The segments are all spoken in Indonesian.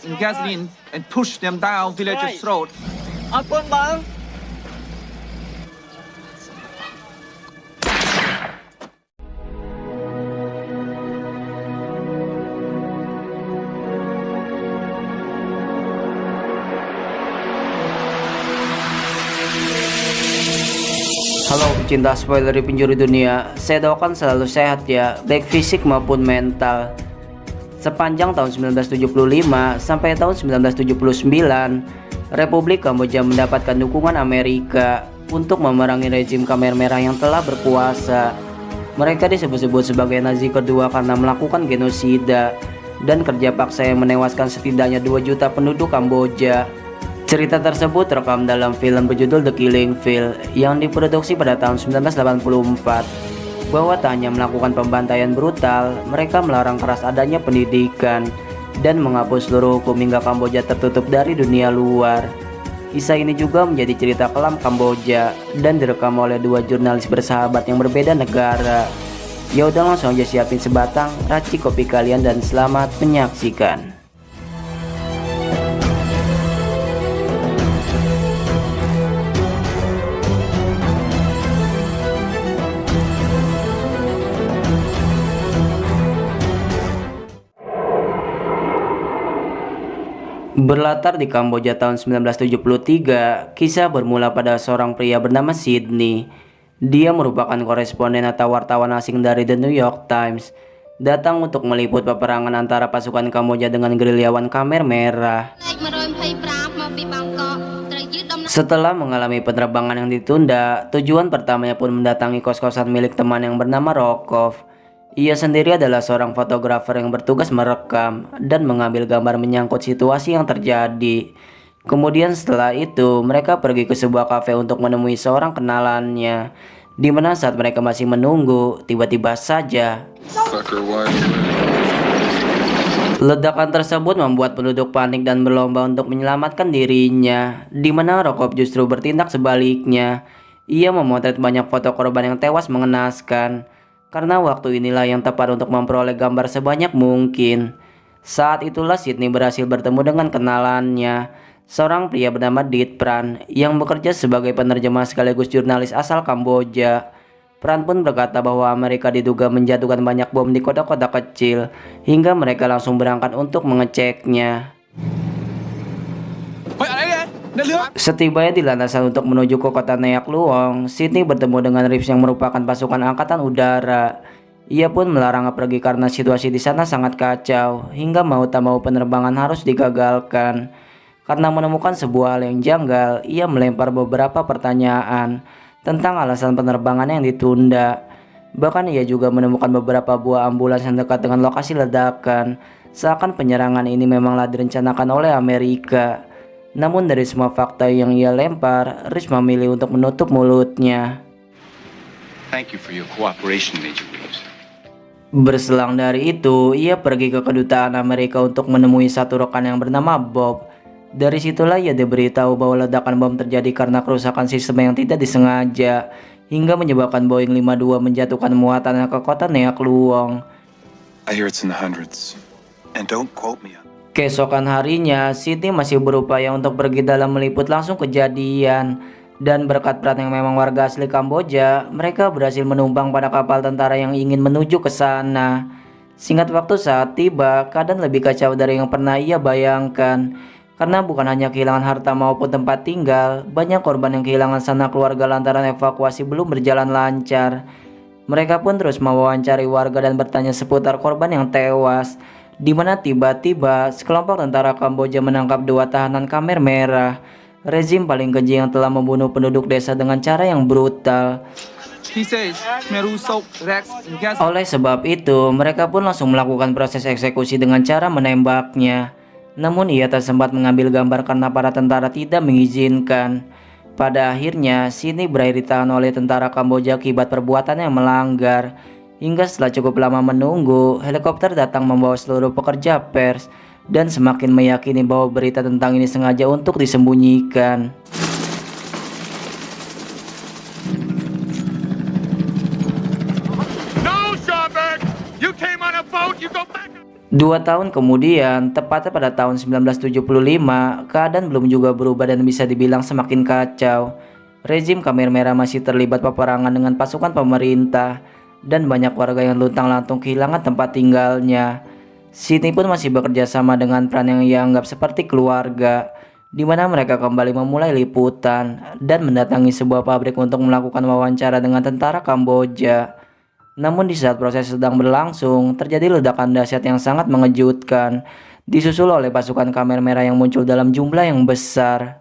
and gasoline and push them down villagers' throat. Ampun bang. Halo pecinta spoiler di penjuru dunia, saya doakan selalu sehat ya, baik fisik maupun mental. Sepanjang tahun 1975 sampai tahun 1979, Republik Kamboja mendapatkan dukungan Amerika untuk memerangi rezim Khmer Merah yang telah berkuasa. Mereka disebut-sebut sebagai Nazi kedua karena melakukan genosida dan kerja paksa yang menewaskan setidaknya 2 juta penduduk Kamboja. Cerita tersebut terekam dalam film berjudul The Killing Field yang diproduksi pada tahun 1984. Bahwa tak hanya melakukan pembantaian brutal, mereka melarang keras adanya pendidikan dan menghapus seluruh hukum hingga Kamboja tertutup dari dunia luar. Kisah ini juga menjadi cerita kelam Kamboja dan direkam oleh 2 jurnalis bersahabat yang berbeda negara. Ya udah, langsung aja siapin sebatang, racik kopi kalian dan selamat menyaksikan. Berlatar di Kamboja tahun 1973, kisah bermula pada seorang pria bernama Sydney. Dia merupakan koresponden atau wartawan asing dari The New York Times, datang untuk meliput peperangan antara pasukan Kamboja dengan gerilyawan Khmer Merah. Setelah mengalami penerbangan yang ditunda, tujuan pertamanya pun mendatangi kos-kosan milik teman yang bernama Rokov. Ia sendiri adalah seorang fotografer yang bertugas merekam dan mengambil gambar menyangkut situasi yang terjadi. Kemudian setelah itu, mereka pergi ke sebuah kafe untuk menemui seorang kenalannya. Di mana saat mereka masih menunggu, tiba-tiba saja ledakan tersebut membuat penduduk panik dan berlomba untuk menyelamatkan dirinya. Di mana Rokov justru bertindak sebaliknya. Ia memotret banyak foto korban yang tewas mengenaskan. Karena waktu inilah yang tepat untuk memperoleh gambar sebanyak mungkin. Saat itulah Sydney berhasil bertemu dengan kenalannya, seorang pria bernama Dit Pran yang bekerja sebagai penerjemah sekaligus jurnalis asal Kamboja. Pran pun berkata bahwa Amerika diduga menjatuhkan banyak bom di kota-kota kecil, hingga mereka langsung berangkat untuk mengeceknya. Setibanya di landasan untuk menuju ke kota Neak Luong, Sydney bertemu dengan Reeves yang merupakan pasukan angkatan udara. Ia pun melarang pergi karena situasi di sana sangat kacau, hingga mau tak mau penerbangan harus digagalkan. Karena menemukan sebuah hal yang janggal, ia melempar beberapa pertanyaan tentang alasan penerbangan yang ditunda. Bahkan ia juga menemukan beberapa buah ambulans yang dekat dengan lokasi ledakan, seakan penyerangan ini memanglah direncanakan oleh Amerika. Namun dari semua fakta yang ia lempar, Reeves memilih untuk menutup mulutnya. Thank you for your cooperation, Major Reeves. Berselang dari itu, ia pergi ke kedutaan Amerika untuk menemui satu rekan yang bernama Bob. Dari situlah ia diberitahu bahwa ledakan bom terjadi karena kerusakan sistem yang tidak disengaja, hingga menyebabkan Boeing 52 menjatuhkan muatannya ke kota Neak Luong. I hear it's in the hundreds. And don't quote me on. Keesokan harinya, Sydney masih berupaya untuk pergi dalam meliput langsung kejadian. Dan berkat Pran yang memang warga asli Kamboja, mereka berhasil menumpang pada kapal tentara yang ingin menuju ke sana. Singkat waktu saat tiba, keadaan lebih kacau dari yang pernah ia bayangkan. Karena bukan hanya kehilangan harta maupun tempat tinggal, banyak korban yang kehilangan sanak keluarga lantaran evakuasi belum berjalan lancar. Mereka pun terus mewawancari warga dan bertanya seputar korban yang tewas. Di mana tiba-tiba sekelompok tentara Kamboja menangkap 2 tahanan Khmer Merah, rezim paling keji yang telah membunuh penduduk desa dengan cara yang brutal. Oleh sebab itu, mereka pun langsung melakukan proses eksekusi dengan cara menembaknya. Namun ia tak sempat mengambil gambar karena para tentara tidak mengizinkan. Pada akhirnya, Sydney berakhir ditahan oleh tentara Kamboja akibat perbuatan yang melanggar. Hingga setelah cukup lama menunggu, helikopter datang membawa seluruh pekerja pers dan semakin meyakini bahwa berita tentang ini sengaja untuk disembunyikan. No, Schomburg! You came on a boat, you go back! 2 tahun kemudian, tepatnya pada tahun 1975, keadaan belum juga berubah dan bisa dibilang semakin kacau. Rezim Khmer Merah masih terlibat peperangan dengan pasukan pemerintah, dan banyak warga yang luntang-lantung kehilangan tempat tinggalnya. Sydney pun masih bekerja sama dengan Pran yang dianggap seperti keluarga, di mana mereka kembali memulai liputan dan mendatangi sebuah pabrik untuk melakukan wawancara dengan tentara Kamboja. Namun di saat proses sedang berlangsung, terjadi ledakan dahsyat yang sangat mengejutkan, disusul oleh pasukan Khmer Merah yang muncul dalam jumlah yang besar.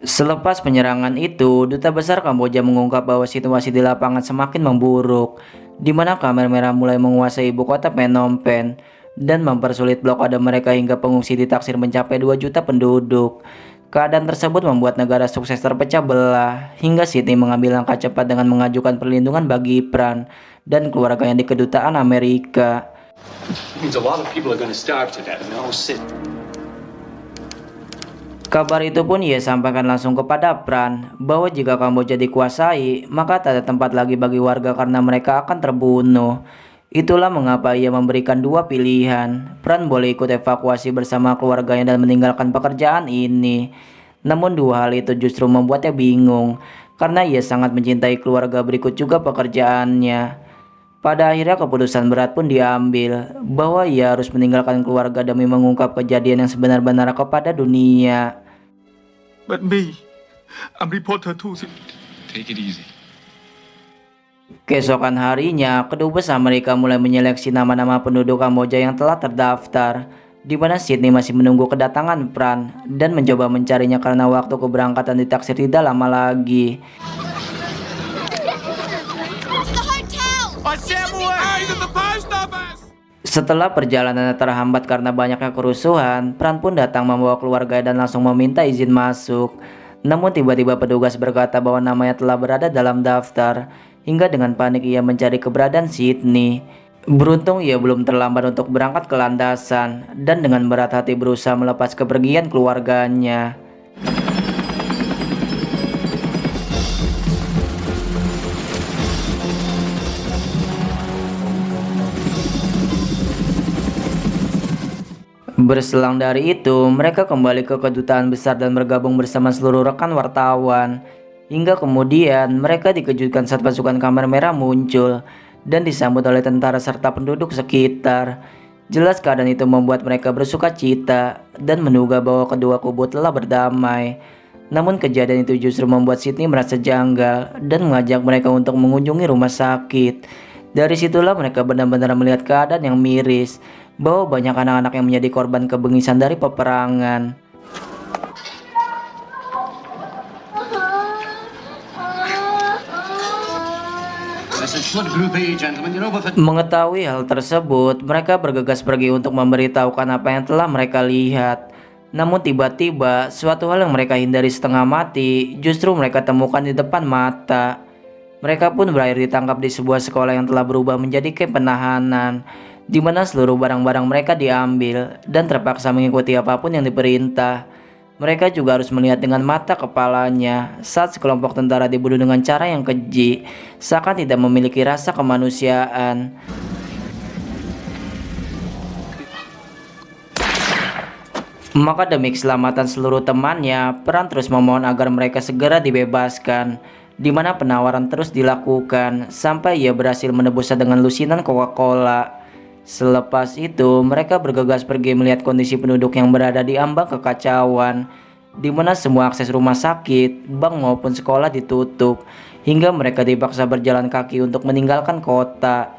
Selepas penyerangan itu, Duta Besar Kamboja mengungkap bahwa situasi di lapangan semakin memburuk, di mana Khmer Merah mulai menguasai ibu kota Phnom Penh dan mempersulit blokade mereka hingga pengungsi ditaksir mencapai 2 juta penduduk. Keadaan tersebut membuat negara sukses terpecah belah, hingga Sydney mengambil langkah cepat dengan mengajukan perlindungan bagi Pran dan keluarganya di kedutaan Amerika. Kabar itu pun ia sampaikan langsung kepada Pran bahwa jika Kamboja dikuasai, maka tak ada tempat lagi bagi warga karena mereka akan terbunuh. Itulah mengapa ia memberikan 2 pilihan. Pran boleh ikut evakuasi bersama keluarganya dan meninggalkan pekerjaan ini. Namun 2 hal itu justru membuatnya bingung, karena ia sangat mencintai keluarga berikut juga pekerjaannya. Pada akhirnya keputusan berat pun diambil, bahwa ia harus meninggalkan keluarga demi mengungkap kejadian yang sebenar-benar kepada dunia. But me, I'm reporter too. Take it easy. Keesokan harinya, kedubes Amerika mulai menyeleksi nama-nama penduduk Kamboja yang telah terdaftar, di mana Sydney masih menunggu kedatangan Pran dan mencoba mencarinya karena waktu keberangkatan ditaksir tidak lama lagi. Setelah perjalanannya terhambat karena banyaknya kerusuhan, Pran pun datang membawa keluarga dan langsung meminta izin masuk. Namun tiba-tiba petugas berkata bahwa namanya telah berada dalam daftar, hingga dengan panik ia mencari keberadaan Sydney. Beruntung ia belum terlambat untuk berangkat ke landasan, dan dengan berat hati berusaha melepas kepergian keluarganya. Berselang dari itu, mereka kembali ke kedutaan besar dan bergabung bersama seluruh rekan wartawan. Hingga kemudian, mereka dikejutkan saat pasukan Khmer Merah muncul dan disambut oleh tentara serta penduduk sekitar. Jelas keadaan itu membuat mereka bersuka cita dan menduga bahwa kedua kubu telah berdamai. Namun kejadian itu justru membuat Sydney merasa janggal dan mengajak mereka untuk mengunjungi rumah sakit. Dari situlah mereka benar-benar melihat keadaan yang miris, bahwa banyak anak-anak yang menjadi korban kebengisan dari peperangan. Mengetahui hal tersebut, mereka bergegas pergi untuk memberitahukan apa yang telah mereka lihat. Namun tiba-tiba, suatu hal yang mereka hindari setengah mati, justru mereka temukan di depan mata. Mereka pun berakhir ditangkap di sebuah sekolah yang telah berubah menjadi kamp penahanan, di mana seluruh barang-barang mereka diambil dan terpaksa mengikuti apapun yang diperintah. Mereka juga harus melihat dengan mata kepalanya saat sekelompok tentara dibunuh dengan cara yang keji, seakan tidak memiliki rasa kemanusiaan. Maka demi keselamatan seluruh temannya, Pran terus memohon agar mereka segera dibebaskan, di mana penawaran terus dilakukan sampai ia berhasil menebusnya dengan lusinan Coca-Cola. Selepas itu, mereka bergegas pergi melihat kondisi penduduk yang berada di ambang kekacauan, di mana semua akses rumah sakit, bank maupun sekolah ditutup, hingga mereka dipaksa berjalan kaki untuk meninggalkan kota.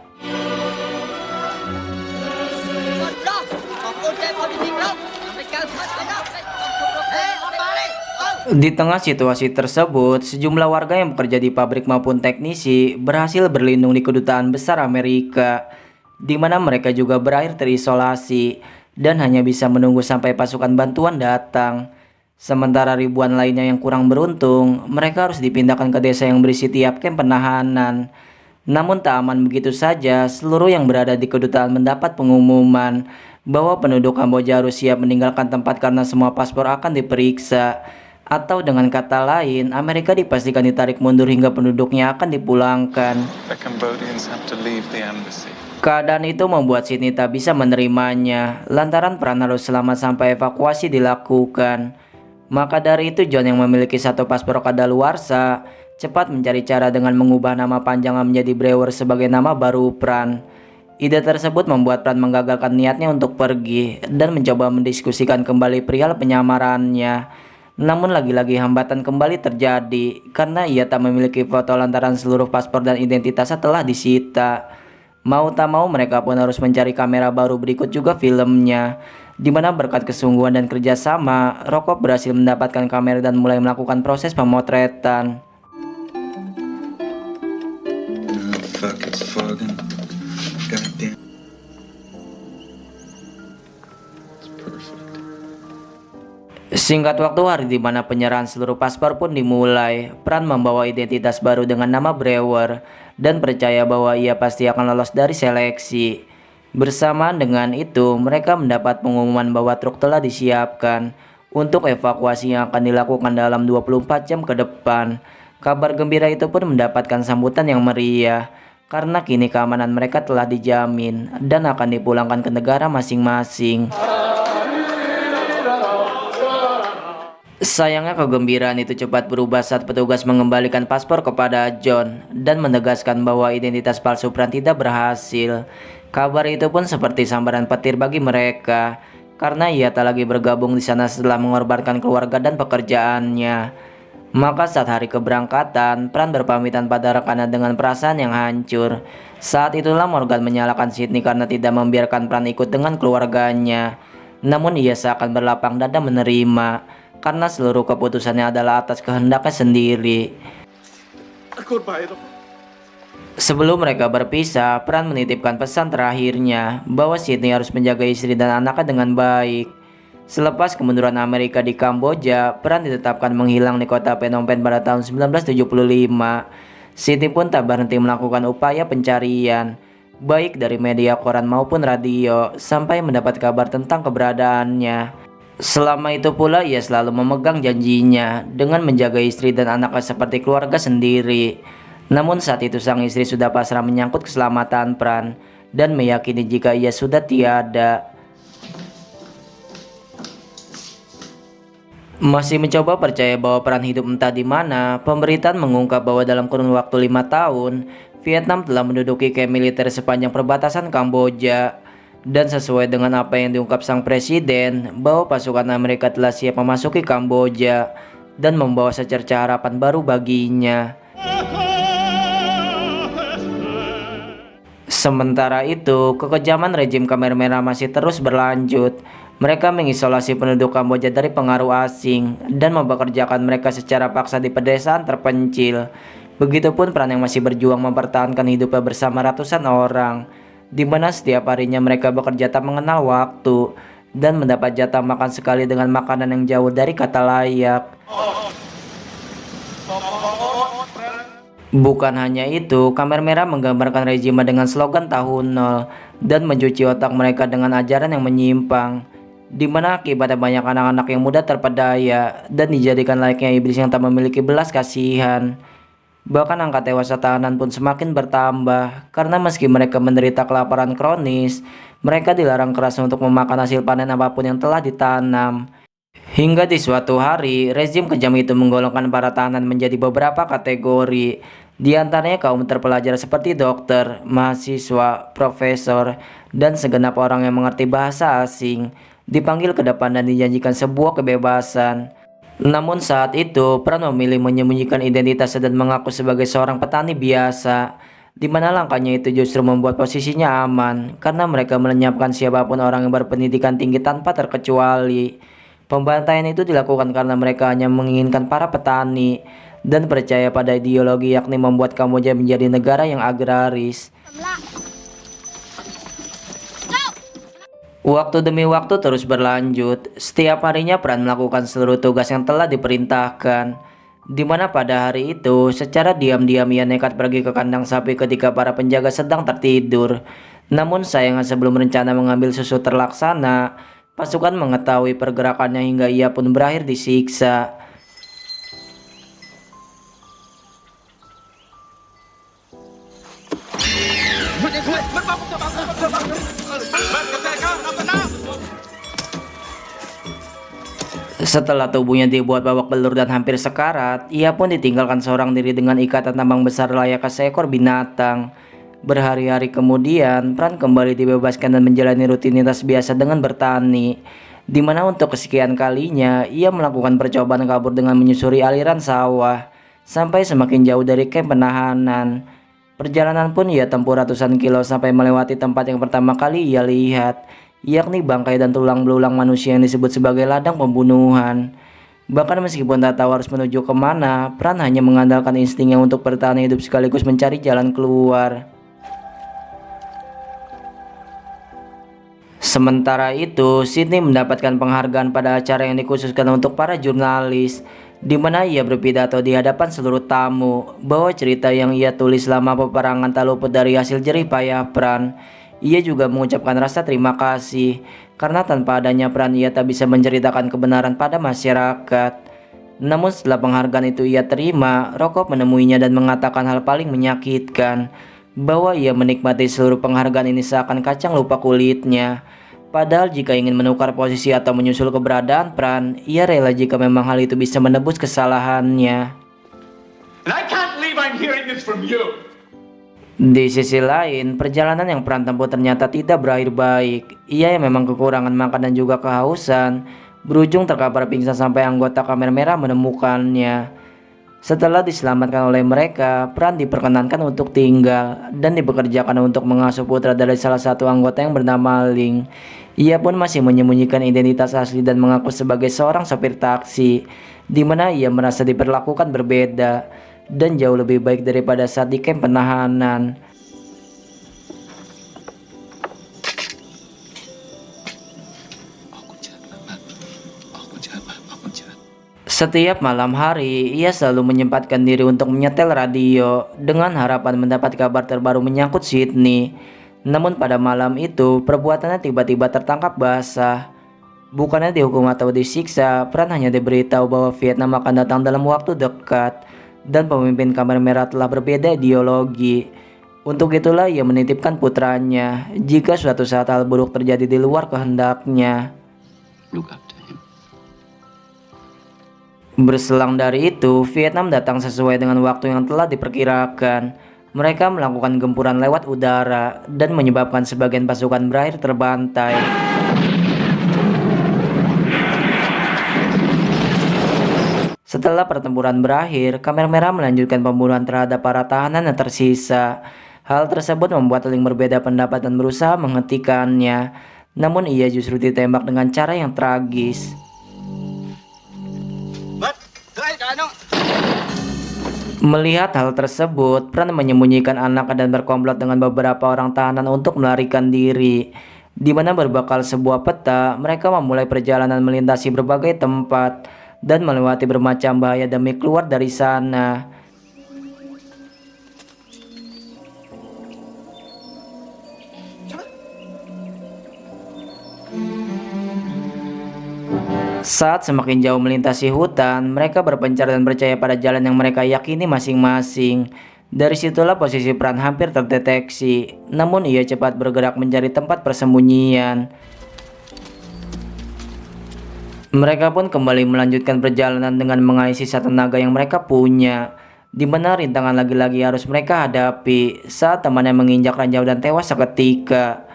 Di tengah situasi tersebut, sejumlah warga yang bekerja di pabrik maupun teknisi berhasil berlindung di kedutaan besar Amerika, di mana mereka juga berakhir terisolasi dan hanya bisa menunggu sampai pasukan bantuan datang. Sementara ribuan lainnya yang kurang beruntung, mereka harus dipindahkan ke desa yang berisi tiap kamp penahanan. Namun tak aman begitu saja, seluruh yang berada di kedutaan mendapat pengumuman bahwa penduduk Kamboja harus siap meninggalkan tempat karena semua paspor akan diperiksa. Atau dengan kata lain, Amerika dipastikan ditarik mundur hingga penduduknya akan dipulangkan. The Cambodians have to leave the embassy. Keadaan itu membuat Sydney tak bisa menerimanya, lantaran Pran harus selamat sampai evakuasi dilakukan. Maka dari itu John yang memiliki satu paspor kadaluarsa cepat mencari cara dengan mengubah nama panjangnya menjadi Brewer sebagai nama baru Pran. Ide tersebut membuat Pran menggagalkan niatnya untuk pergi dan mencoba mendiskusikan kembali perihal penyamarannya. Namun lagi-lagi hambatan kembali terjadi karena ia tak memiliki foto lantaran seluruh paspor dan identitasnya telah disita. Mau tak mau mereka pun harus mencari kamera baru berikut juga filmnya, di mana berkat kesungguhan dan kerjasama, Rokop berhasil mendapatkan kamera dan mulai melakukan proses pemotretan. Oh, fuck, it's fogging. Goddamn. It's perfect. Singkat waktu, hari di mana penyerahan seluruh paspor pun dimulai. Pran membawa identitas baru dengan nama Brewer dan percaya bahwa ia pasti akan lolos dari seleksi. Bersamaan dengan itu, mereka mendapat pengumuman bahwa truk telah disiapkan untuk evakuasi yang akan dilakukan dalam 24 jam ke depan. Kabar gembira itu pun mendapatkan sambutan yang meriah karena kini keamanan mereka telah dijamin dan akan dipulangkan ke negara masing-masing. Sayangnya kegembiraan itu cepat berubah saat petugas mengembalikan paspor kepada John dan menegaskan bahwa identitas palsu Pran tidak berhasil. Kabar itu pun seperti sambaran petir bagi mereka karena ia tak lagi bergabung di sana setelah mengorbankan keluarga dan pekerjaannya. Maka saat hari keberangkatan, Pran berpamitan pada rekannya dengan perasaan yang hancur. Saat itulah Morgan menyalahkan Sydney karena tidak membiarkan Pran ikut dengan keluarganya. Namun ia seakan berlapang dada menerima karena seluruh keputusannya adalah atas kehendaknya sendiri. Sebelum mereka berpisah, Pran menitipkan pesan terakhirnya bahwa Sydney harus menjaga istri dan anaknya dengan baik. Selepas kemunduran Amerika di Kamboja, Pran ditetapkan menghilang di kota Phnom Penh pada tahun 1975. Sydney pun tak berhenti melakukan upaya pencarian, baik dari media koran maupun radio, sampai mendapat kabar tentang keberadaannya. Selama itu pula ia selalu memegang janjinya dengan menjaga istri dan anaknya seperti keluarga sendiri. Namun saat itu sang istri sudah pasrah menyangkut keselamatan Pran dan meyakini jika ia sudah tiada. Masih mencoba percaya bahwa Pran hidup entah di mana, pemberitaan mengungkap bahwa dalam kurun waktu 5 tahun, Vietnam telah menduduki camp militer sepanjang perbatasan Kamboja. Dan sesuai dengan apa yang diungkap sang presiden, bahwa pasukan Amerika telah siap memasuki Kamboja dan membawa secercah harapan baru baginya. Sementara itu, kekejaman rejim Khmer Merah masih terus berlanjut. Mereka mengisolasi penduduk Kamboja dari pengaruh asing dan mempekerjakan mereka secara paksa di pedesaan terpencil. Begitupun Pran yang masih berjuang mempertahankan hidupnya bersama ratusan orang, di mana setiap harinya mereka bekerja tak mengenal waktu dan mendapat jatah makan sekali dengan makanan yang jauh dari kata layak. Bukan hanya itu, Khmer Merah menggambarkan rejim dengan slogan tahun nol dan mencuci otak mereka dengan ajaran yang menyimpang, di mana akibatnya banyak anak-anak yang mudah terpedaya dan dijadikan layaknya iblis yang tak memiliki belas kasihan. Bahkan angka tewas tahanan pun semakin bertambah karena meski mereka menderita kelaparan kronis, mereka dilarang keras untuk memakan hasil panen apapun yang telah ditanam. Hingga di suatu hari, rezim kejam itu menggolongkan para tahanan menjadi beberapa kategori. Di antaranya kaum terpelajar seperti dokter, mahasiswa, profesor, dan segenap orang yang mengerti bahasa asing dipanggil ke depan dan dijanjikan sebuah kebebasan. Namun saat itu, Pran memilih menyembunyikan identitasnya dan mengaku sebagai seorang petani biasa, di mana langkahnya itu justru membuat posisinya aman, karena mereka melenyapkan siapapun orang yang berpendidikan tinggi tanpa terkecuali. Pembantaian itu dilakukan karena mereka hanya menginginkan para petani, dan percaya pada ideologi yakni membuat Kamboja menjadi negara yang agraris. Waktu demi waktu terus berlanjut. Setiap harinya Pran melakukan seluruh tugas yang telah diperintahkan, di mana pada hari itu secara diam-diam ia nekat pergi ke kandang sapi ketika para penjaga sedang tertidur. Namun sayangnya sebelum rencana mengambil susu terlaksana, pasukan mengetahui pergerakannya hingga ia pun berakhir disiksa. Setelah tubuhnya dibuat babak belur dan hampir sekarat, ia pun ditinggalkan seorang diri dengan ikatan tambang besar layaknya seekor binatang. Berhari-hari kemudian, Pran kembali dibebaskan dan menjalani rutinitas biasa dengan bertani, di mana untuk kesekian kalinya ia melakukan percobaan kabur dengan menyusuri aliran sawah, sampai semakin jauh dari kamp penahanan. Perjalanan pun ia tempuh ratusan kilo sampai melewati tempat yang pertama kali ia lihat, yakni bangkai dan tulang belulang manusia yang disebut sebagai ladang pembunuhan. Bahkan meskipun tak tahu harus menuju kemana, Pran hanya mengandalkan instingnya untuk bertahan hidup sekaligus mencari jalan keluar. Sementara itu, Sydney mendapatkan penghargaan pada acara yang dikhususkan untuk para jurnalis, di mana ia berpidato di hadapan seluruh tamu bahwa cerita yang ia tulis selama peperangan tak luput dari hasil jerih payah Pran. Ia juga mengucapkan rasa terima kasih karena tanpa adanya Pran ia tak bisa menceritakan kebenaran pada masyarakat. Namun setelah penghargaan itu ia terima, Rokop menemuinya dan mengatakan hal paling menyakitkan, bahwa ia menikmati seluruh penghargaan ini seakan kacang lupa kulitnya. Padahal jika ingin menukar posisi atau menyusul keberadaan Pran, ia rela jika memang hal itu bisa menebus kesalahannya. And I can't believe I'm hearing this from you. Di sisi lain, perjalanan yang Pran tempuh ternyata tidak berakhir baik. Ia yang memang kekurangan makan dan juga kehausan, berujung terkapar pingsan sampai anggota Khmer Merah menemukannya. Setelah diselamatkan oleh mereka, Pran diperkenankan untuk tinggal dan dipekerjakan untuk mengasuh putra dari salah satu anggota yang bernama Ling. Ia pun masih menyembunyikan identitas asli dan mengaku sebagai seorang sopir taksi, di mana ia merasa diperlakukan berbeda dan jauh lebih baik daripada saat di kamp penahanan. Setiap malam hari, ia selalu menyempatkan diri untuk menyetel radio dengan harapan mendapat kabar terbaru menyangkut Sydney. Namun pada malam itu, perbuatannya tiba-tiba tertangkap basah. Bukannya dihukum atau disiksa, Pran hanya diberitahu bahwa Vietnam akan datang dalam waktu dekat dan pemimpin Khmer Merah telah berbeda ideologi. Untuk itulah ia menitipkan putranya jika suatu saat hal buruk terjadi di luar kehendaknya. Berselang dari itu, Vietnam datang sesuai dengan waktu yang telah diperkirakan. Mereka melakukan gempuran lewat udara dan menyebabkan sebagian pasukan berakhir terbantai. Setelah pertempuran berakhir, Khmer Merah melanjutkan pembunuhan terhadap para tahanan yang tersisa. Hal tersebut membuat Ling berbeda pendapat dan berusaha menghentikannya. Namun ia justru ditembak dengan cara yang tragis. Melihat hal tersebut, Pran menyembunyikan anak dan berkomplot dengan beberapa orang tahanan untuk melarikan diri. Di mana berbekal sebuah peta, mereka memulai perjalanan melintasi berbagai tempat dan melewati bermacam bahaya demi keluar dari sana. Saat semakin jauh melintasi hutan, mereka berpencar dan percaya pada jalan yang mereka yakini masing-masing. Dari situlah posisi Pran hampir terdeteksi, namun ia cepat bergerak mencari tempat persembunyian. Mereka pun kembali melanjutkan perjalanan dengan mengais sisa tenaga yang mereka punya, di mana rintangan lagi-lagi harus mereka hadapi saat temannya menginjak ranjau dan tewas seketika.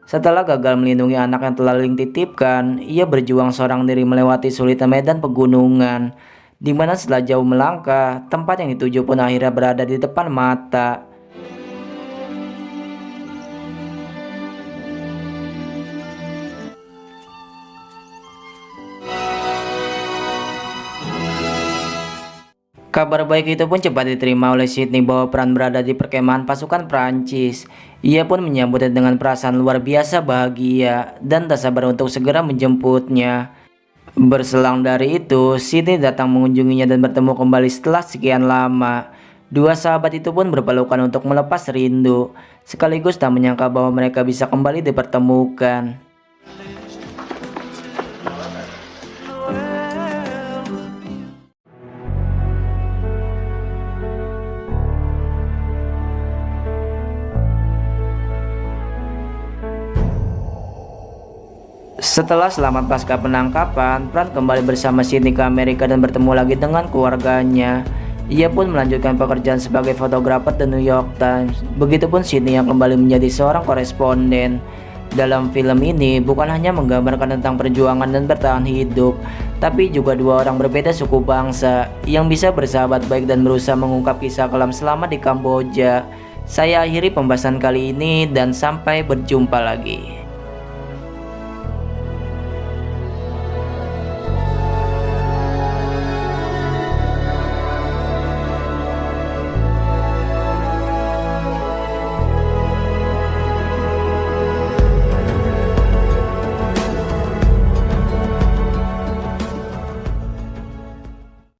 Setelah gagal melindungi anak yang telah Ling titipkan, ia berjuang seorang diri melewati sulitnya medan pegunungan, di mana setelah jauh melangkah, tempat yang dituju pun akhirnya berada di depan mata. Kabar baik itu pun cepat diterima oleh Sydney bahwa Pran berada di perkemahan pasukan Prancis. Ia pun menyambutnya dengan perasaan luar biasa bahagia dan tak sabar untuk segera menjemputnya. Berselang dari itu, Sydney datang mengunjunginya dan bertemu kembali setelah sekian lama. Dua sahabat itu pun berpelukan untuk melepas rindu, sekaligus tak menyangka bahwa mereka bisa kembali dipertemukan. Setelah selamat pasca penangkapan, Pran kembali bersama Sydney ke Amerika dan bertemu lagi dengan keluarganya. Ia pun melanjutkan pekerjaan sebagai fotografer The New York Times. Begitupun Sydney yang kembali menjadi seorang koresponden. Dalam film ini bukan hanya menggambarkan tentang perjuangan dan bertahan hidup, tapi juga dua orang berbeda suku bangsa yang bisa bersahabat baik dan berusaha mengungkap kisah kelam selama di Kamboja. Saya akhiri pembahasan kali ini dan sampai berjumpa lagi.